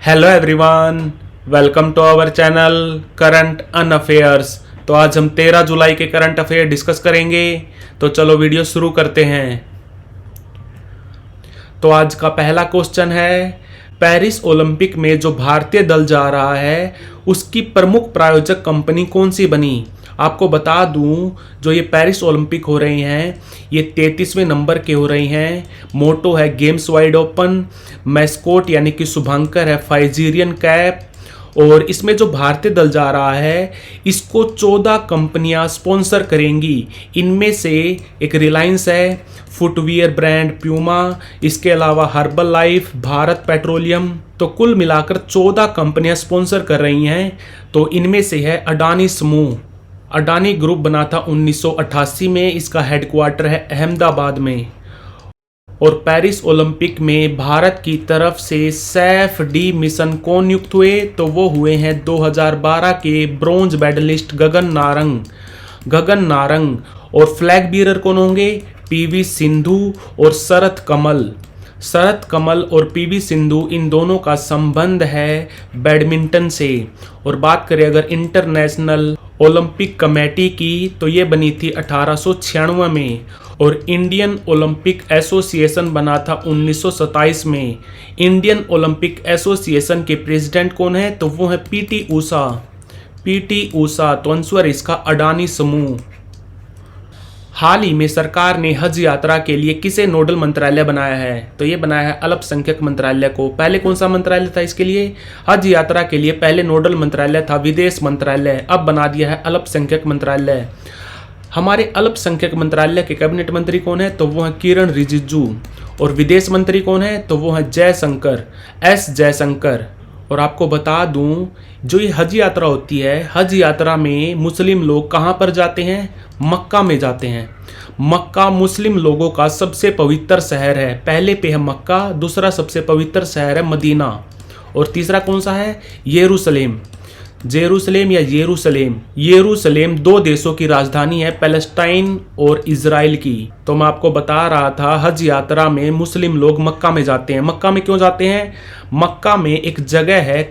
Hello everyone, welcome to our channel current on affairs. तो आज हम 13 जुलाई के करंट अफेयर डिस्कस करेंगे। तो चलो वीडियो शुरू करते हैं। तो आज का पहला क्वेश्चन है, पेरिस ओलंपिक में जो भारतीय दल जा रहा है उसकी प्रमुख प्रायोजक कंपनी कौन सी बनी। आपको बता दूं, जो ये पेरिस ओलंपिक हो रही हैं ये 33वें नंबर के हो रही हैं। मोटो है गेम्स वाइड ओपन, मैस्कोट यानी कि शुभंकर है फाइजीरियन कैप। और इसमें जो भारतीय दल जा रहा है इसको 14 कंपनियां स्पॉन्सर करेंगी। इनमें से एक रिलायंस है, फुटवियर ब्रांड प्यूमा, इसके अलावा हर्बल लाइफ, भारत पेट्रोलियम। तो कुल मिलाकर 14 कंपनियां स्पॉन्सर कर रही हैं। तो इनमें से है अडानी समूह। अडानी ग्रुप बना था 1988 में, इसका हेडक्वार्टर है अहमदाबाद में। और पेरिस ओलंपिक में भारत की तरफ से सैफ डी मिशन कौन नियुक्त हुए, तो वो हुए हैं 2012 के ब्रोंज मेडलिस्ट गगन नारंग। और फ्लैग बीरर कौन होंगे, पीवी सिंधु और शरत कमल और पीवी सिंधु, इन दोनों का संबंध है बैडमिंटन से। और बात करें अगर इंटरनेशनल ओलंपिक कमेटी की, तो ये बनी थी 1896 में। और इंडियन ओलंपिक एसोसिएशन बना था 1927 में। इंडियन ओलंपिक एसोसिएशन के प्रेसिडेंट कौन है, तो वो है पीटी ऊषा। तो आंसर इसका अडानी समूह। हाल ही में सरकार ने हज यात्रा के लिए किसे नोडल मंत्रालय बनाया है, तो ये बनाया है अल्पसंख्यक मंत्रालय को। पहले कौन सा मंत्रालय था इसके लिए, हज यात्रा के लिए पहले नोडल मंत्रालय था विदेश मंत्रालय, अब बना दिया है अल्पसंख्यक मंत्रालय। हमारे अल्पसंख्यक मंत्रालय के कैबिनेट मंत्री कौन है, तो वो है किरण रिजिजू। और विदेश मंत्री कौन है, तो वो है जयशंकर। और आपको बता दूं, जो ये हज यात्रा होती है, हज यात्रा में मुस्लिम लोग कहाँ पर जाते हैं, मक्का में जाते हैं। मक्का मुस्लिम लोगों का सबसे पवित्र शहर है। पहले पे है मक्का, दूसरा सबसे पवित्र शहर है मदीना, और तीसरा कौन सा है, जेरूसलेम या यरूशलेम दो देशों की राजधानी है, पैलेस्टाइन और इजराइल की। तो मैं आपको बता रहा था, हज यात्रा में मुस्लिम लोग मक्का में जाते हैं। मक्का में क्यों जाते हैं, मक्का में एक जगह है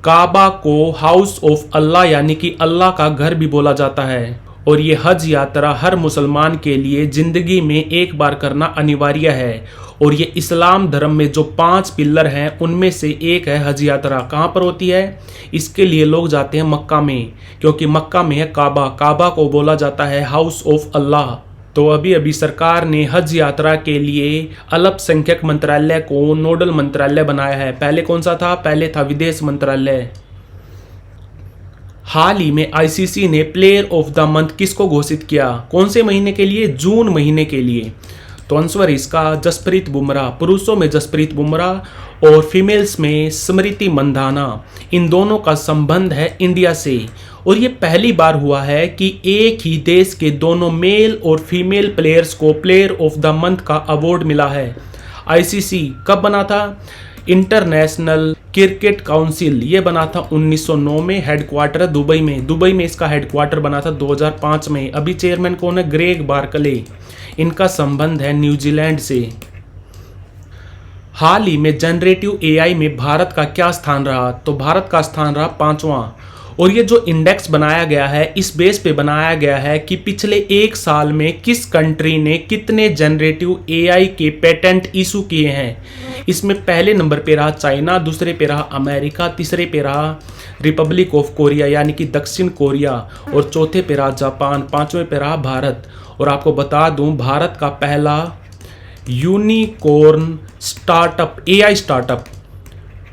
काबा को हाउस ऑफ अल्लाह यानी कि अल्लाह का घर भी बोला जाता है। और ये हज यात्रा हर मुसलमान के लिए जिंदगी में एक बार करना अनिवार्य है। और ये इस्लाम धर्म में जो 5 पिलर हैं उनमें से एक है हज यात्रा। कहाँ पर होती है, इसके लिए लोग जाते हैं मक्का में, क्योंकि मक्का में है काबा को बोला जाता है हाउस ऑफ अल्लाह। तो अभी सरकार ने हज यात्रा के लिए अल्पसंख्यक मंत्रालय को नोडल मंत्रालय बनाया है। पहले कौन सा था, पहले था विदेश मंत्रालय। हाल ही में आईसीसी ने प्लेयर ऑफ द मंथ किसको घोषित किया, कौन से महीने के लिए, जून महीने के लिए। तो आंसर इसका जसप्रीत बुमराह। पुरुषों में जसप्रीत बुमराह और फीमेल्स में स्मृति मंधाना। इन दोनों का संबंध है इंडिया से। और ये पहली बार हुआ है कि एक ही देश के दोनों मेल और फीमेल प्लेयर्स को प्लेयर ऑफ द मंथ का अवार्ड मिला है। आईसीसी कब बना था, इंटरनेशनल क्रिकेट काउंसिल, ये बना था 1909 में, हेडक्वार्टर है दुबई में इसका हेडक्वार्टर बना था 2005 में। अभी चेयरमैन कौन है, ग्रेग बार्कले। इनका संबंध है न्यूजीलैंड से। हाल ही में जनरेटिव एआई में भारत का क्या स्थान रहा, तो भारत का स्थान रहा 5वां। और ये जो इंडेक्स बनाया गया है इस बेस पे बनाया गया है कि पिछले 1 साल में किस कंट्री ने कितने जनरेटिव एआई के पेटेंट इशू किए हैं। इसमें पहले नंबर पे रहा चाइना, दूसरे पे रहा अमेरिका, तीसरे पे रहा रिपब्लिक ऑफ कोरिया यानी कि दक्षिण कोरिया, और चौथे पे रहा जापान, 5वें पे रहा भारत। और आपको बता दूं, भारत का पहला यूनिकॉर्न स्टार्टअप, एआई स्टार्टअप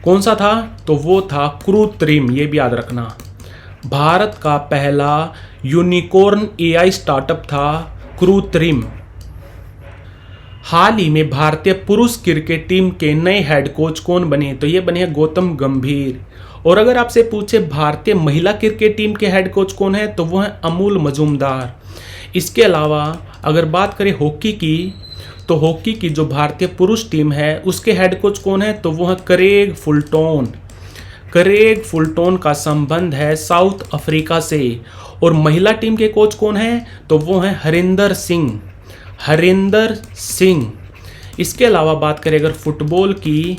कौन सा था, तो वो था कृत्रिम। ये भी याद रखना, भारत का पहला यूनिकॉर्न एआई स्टार्टअप था कृत्रिम। हाल ही में भारतीय पुरुष क्रिकेट टीम के नए हेड कोच कौन बने, तो ये बने हैं गौतम गंभीर। और अगर आपसे पूछे भारतीय महिला क्रिकेट टीम के हेड कोच कौन है, तो वो है अमूल मजूमदार। इसके अलावा अगर बात करें हॉकी की, तो हॉकी की जो भारतीय पुरुष टीम है उसके हेड कोच कौन है, तो वो है क्रेग फुलटोन का संबंध है साउथ अफ्रीका से। और महिला टीम के कोच कौन है, तो वो है हरिंदर सिंह। इसके अलावा बात करें अगर फुटबॉल की,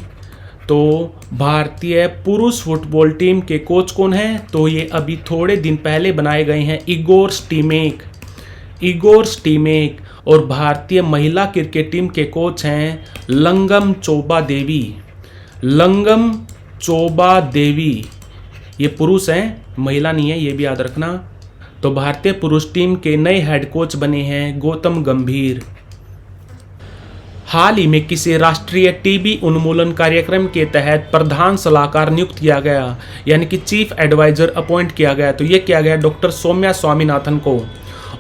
तो भारतीय पुरुष फुटबॉल टीम के कोच कौन हैं? तो ये अभी थोड़े दिन पहले बनाए गए हैं, इगोर स्टीमेक। इगोर स्टीमेक। और भारतीय महिला क्रिकेट टीम के कोच हैं लंगम चोबा देवी। लंगम चोबा देवी। ये पुरुष हैं, महिला नहीं है, ये भी याद रखना। तो भारतीय पुरुष टीम के नए हेड कोच बने हैं गौतम गंभीर। हाल ही में किसी राष्ट्रीय टीबी उन्मूलन कार्यक्रम के तहत प्रधान सलाहकार नियुक्त किया गया, यानी कि चीफ एडवाइजर अपॉइंट किया गया। तो ये किया गया डॉक्टर सौम्या स्वामीनाथन को।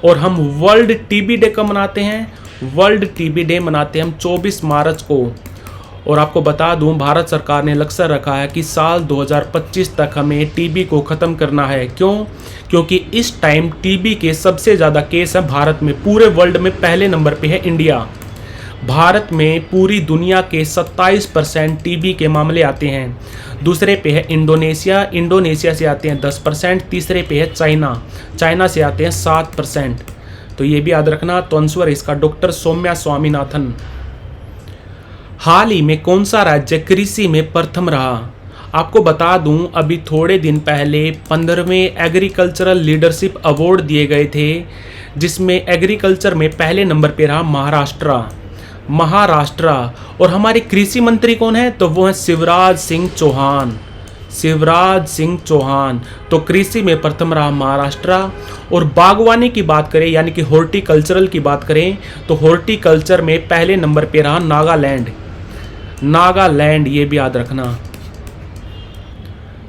और हम वर्ल्ड टीबी डे कब मनाते हैं? वर्ल्ड टीबी डे मनाते हैं हम 24 मार्च को। और आपको बता दूं, भारत सरकार ने लक्ष्य रखा है कि साल 2025 तक हमें टीबी को ख़त्म करना है। क्यों? क्योंकि इस टाइम टीबी के सबसे ज़्यादा केस हैं भारत में। पूरे वर्ल्ड में पहले नंबर पे है इंडिया। भारत में पूरी दुनिया के 27% टीबी के मामले आते हैं। दूसरे पे है इंडोनेशिया। इंडोनेशिया से आते हैं 10%। तीसरे पे है चाइना। चाइना से आते हैं 7%। तो ये भी याद रखना। तो आंसर इसका डॉक्टर सौम्या स्वामीनाथन। हाल ही में कौन सा राज्य कृषि में प्रथम रहा? आपको बता दूं, अभी थोड़े दिन पहले 15वें एग्रीकल्चरल लीडरशिप अवार्ड दिए गए थे, जिसमें एग्रीकल्चर में पहले नंबर पे रहा महाराष्ट्र। महाराष्ट्र। और हमारे कृषि मंत्री कौन है? तो वो है शिवराज सिंह चौहान। शिवराज सिंह चौहान। तो कृषि में प्रथम रहा महाराष्ट्र। और बागवानी की बात करें, यानी कि हॉर्टिकल्चरल की बात करें, तो हॉर्टिकल्चर में पहले नंबर पे रहा नागालैंड। नागालैंड, ये भी याद रखना।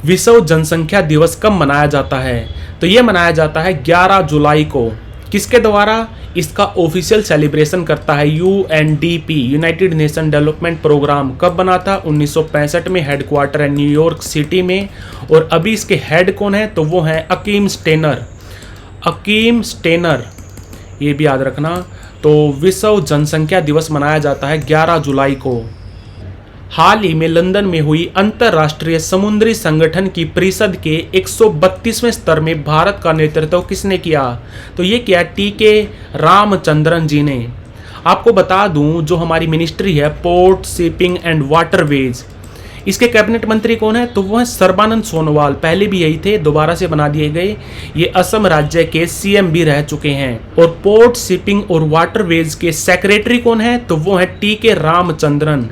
विश्व जनसंख्या दिवस कब मनाया जाता है? तो ये मनाया जाता है 11 जुलाई को। किसके द्वारा? इसका ऑफिशियल सेलिब्रेशन करता है UNDP, United Nation Development Program. कब बना था? 1965 में। हेडक्वार्टर है न्यूयॉर्क सिटी में। और अभी इसके हेड कौन है? तो वो है अकीम स्टेनर। अकीम स्टेनर, ये भी याद रखना। तो विश्व जनसंख्या दिवस मनाया जाता है 11 जुलाई को। हाल ही में लंदन में हुई अंतर्राष्ट्रीय समुद्री संगठन की परिषद के 132वें स्तर में भारत का नेतृत्व किसने किया? तो ये किया टीके रामचंद्रन जी ने। आपको बता दूं, जो हमारी मिनिस्ट्री है पोर्ट, शिपिंग एंड वाटरवेज, इसके कैबिनेट मंत्री कौन है? तो वो है सर्बानंद सोनोवाल। पहले भी यही थे, दोबारा से बना दिए गए। ये असम राज्य के सीएम भी रह चुके हैं। और पोर्ट, शिपिंग और वाटरवेज के सेक्रेटरी कौन है? तो वो है टीके रामचंद्रन।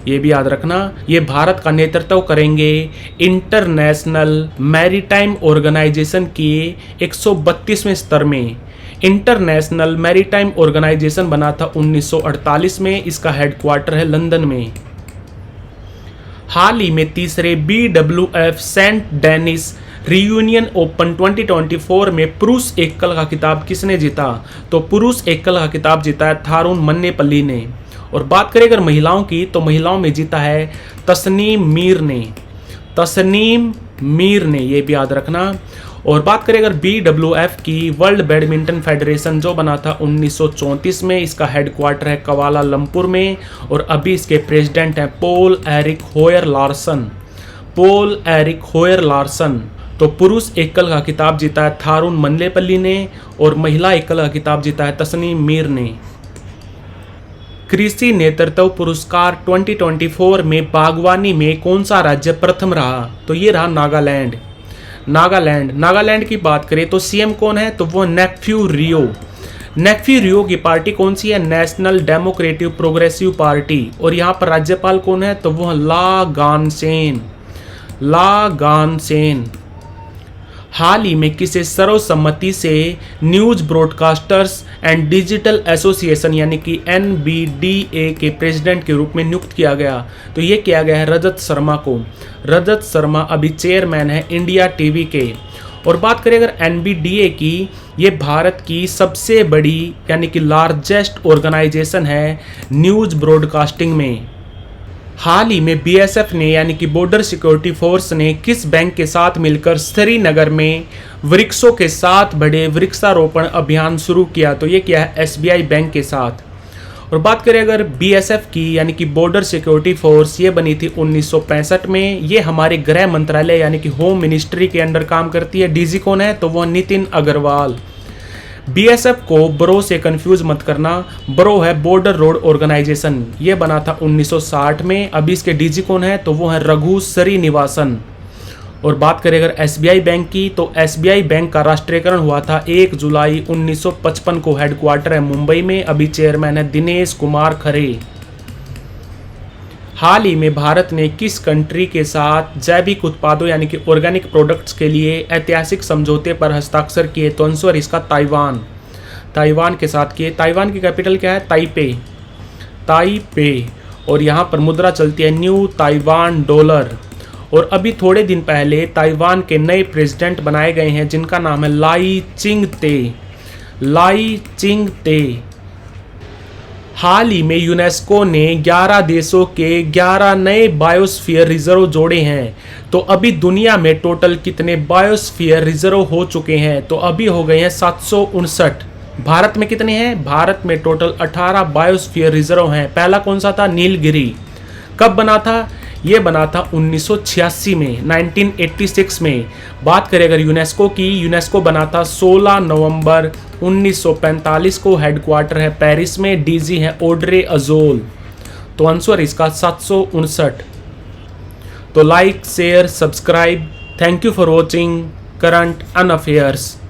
ये भी याद रखना। ये भारत का नेतृत्व करेंगे इंटरनेशनल मैरीटाइम ऑर्गेनाइजेशन के 132वें स्तर में। इंटरनेशनल मैरीटाइम ऑर्गेनाइजेशन बना था 1948 में। इसका हेडक्वार्टर है लंदन में। हाल ही में तीसरे BWF Saint Denis Reunion Open 2024 में पुरुष एकल का खिताब किसने जीता? तो पुरुष एकल का खिताब जीता है थारुण मन्नेपल्ली ने। और बात करें अगर महिलाओं की, तो महिलाओं में जीता है तस्नीम मीर ने। तस्नीम मीर ने, ये भी याद रखना। और बात करें अगर BWF की, वर्ल्ड बैडमिंटन फेडरेशन, जो बना था 1934 में। इसका हेडक्वार्टर है कवालालंपुर में। और अभी इसके प्रेसिडेंट हैं पोल एरिक होयर लार्सन। पोल एरिक होयर लार्सन। तो पुरुष एकल का खिताब जीता है थारुण मन्नेपल्ली ने। और महिला एकल का खिताब जीता है तस्नीम मीर ने। कृषि नेतृत्व पुरस्कार 2024 में बागवानी में कौन सा राज्य प्रथम रहा? तो ये रहा नागालैंड। नागालैंड। नागालैंड की बात करें तो सीएम कौन है? तो वो नेफ्यू रियो। नेफ्यू रियो की पार्टी कौन सी है? National democratic progressive party. और यहाँ पर राज्यपाल कौन है? तो वो ला गानसेन। ला गानसेन। हाल ही में किसे सर्वसम्मति से news broadcasters and digital association, यानी कि NBDA के प्रेसिडेंट के रूप में नियुक्त किया गया? तो ये किया गया है रजत शर्मा को। रजत शर्मा अभी चेयरमैन है इंडिया टीवी के। और बात करें अगर NBDA की, ये भारत की सबसे बड़ी यानी कि लार्जेस्ट ऑर्गेनाइजेशन है न्यूज ब्रॉडकास्टिंग में। हाल ही में BSF ने, यानी कि बॉर्डर सिक्योरिटी फोर्स ने, किस बैंक के साथ मिलकर श्रीनगर में वृक्षों के साथ बड़े वृक्षारोपण अभियान शुरू किया? तो ये किया है SBI बैंक के साथ। और बात करें अगर BSF की, यानी कि बॉर्डर सिक्योरिटी फोर्स, ये बनी थी 1965 में। ये हमारे गृह मंत्रालय यानी कि होम मिनिस्ट्री के अंडर काम करती है। DG कौन है? तो वो नितिन अग्रवाल। बीएसएफ को ब्रो से कंफ्यूज मत करना, ब्रो है बॉर्डर रोड ऑर्गेनाइजेशन, ये बना था 1960 में। अभी इसके डीजी कौन है, तो वो है रघु श्रीनिवासन। और बात करें अगर एसबीआई बैंक की, तो एसबीआई बैंक का राष्ट्रीयकरण हुआ था 1 जुलाई 1955 को। हेडक्वार्टर है मुंबई में। अभी चेयरमैन है दिनेश कुमार खरे। हाल ही में भारत ने किस कंट्री के साथ जैविक उत्पादों यानी कि ऑर्गेनिक प्रोडक्ट्स के लिए ऐतिहासिक समझौते पर हस्ताक्षर किए, तो आंसर इसका ताइवान। ताइवान के साथ किए। ताइवान की कैपिटल क्या है, ताइपे। ताइपे। और यहाँ पर मुद्रा चलती है न्यू ताइवान डॉलर। और अभी थोड़े दिन पहले ताइवान के नए प्रेसिडेंट बनाए गए हैं जिनका नाम है लाई चिंग ते। लाई चिंग ते। हाल ही में यूनेस्को ने 11 देशों के 11 नए बायोस्फीयर रिजर्व जोड़े हैं। तो अभी दुनिया में टोटल कितने बायोस्फीयर रिजर्व हो चुके हैं, तो अभी हो गए हैं 759। भारत में कितने हैं, भारत में टोटल 18 बायोस्फीयर रिजर्व हैं। पहला कौन सा था, नीलगिरी। कब बना था, ये बना था 1986 में, 1986 में। बात करें अगर यूनेस्को की, यूनेस्को बना था 16 नवंबर 1945 को। हेडक्वार्टर है पेरिस में। डीजी है ऑड्रे अजोल। तो आंसर इसका 759। तो like share subscribe. Thank you for watching current on affairs.